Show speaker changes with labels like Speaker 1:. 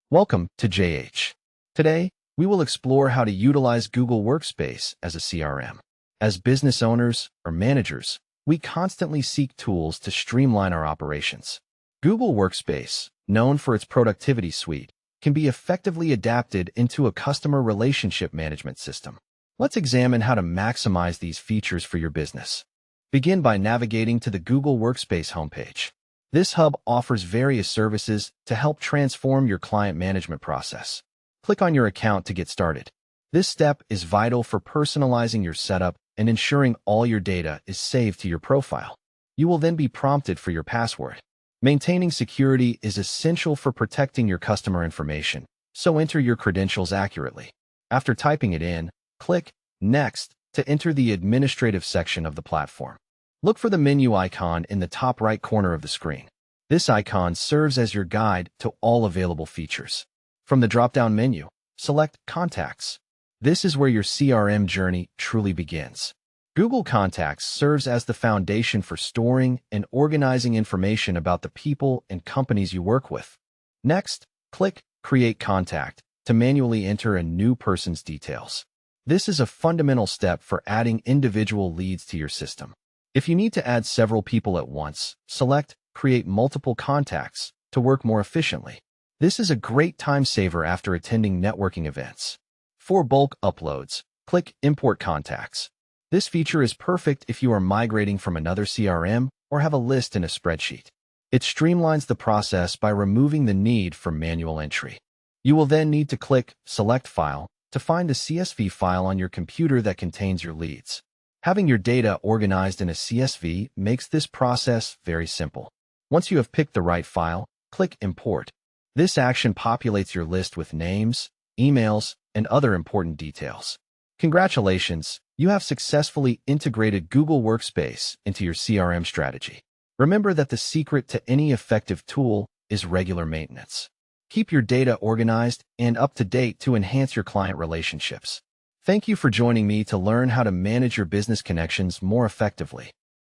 Speaker 1: Welcome to JH. Today, we will explore how to utilize Google Workspace as a CRM. As business owners or managers, we constantly seek tools to streamline our operations. Google Workspace, known for its productivity suite, can be effectively adapted into a customer relationship management system. Let's examine how to maximize these features for your business. Begin by navigating to the Google Workspace homepage. This hub offers various services to help transform your client management process. Click on your account to get started. This step is vital for personalizing your setup and ensuring all your data is saved to your profile. You will then be prompted for your password. Maintaining security is essential for protecting your customer information, so enter your credentials accurately. After typing it in, click Next to enter the administrative section of the platform. Look for the menu icon in the top right corner of the screen. This icon serves as your guide to all available features. From the drop-down menu, select Contacts. This is where your CRM journey truly begins. Google Contacts serves as the foundation for storing and organizing information about the people and companies you work with. Next, click Create Contact to manually enter a new person's details. This is a fundamental step for adding individual leads to your system. If you need to add several people at once, select Create Multiple Contacts to work more efficiently. This is a great time saver after attending networking events. For bulk uploads, click Import Contacts. This feature is perfect if you are migrating from another CRM or have a list in a spreadsheet. It streamlines the process by removing the need for manual entry. You will then need to click Select File to find the CSV file on your computer that contains your leads. Having your data organized in a CSV makes this process very simple. Once you have picked the right file, click Import. This action populates your list with names, emails, and other important details. Congratulations, you have successfully integrated Google Workspace into your CRM strategy. Remember that the secret to any effective tool is regular maintenance. Keep your data organized and up to date to enhance your client relationships. Thank you for joining me to learn how to manage your business connections more effectively.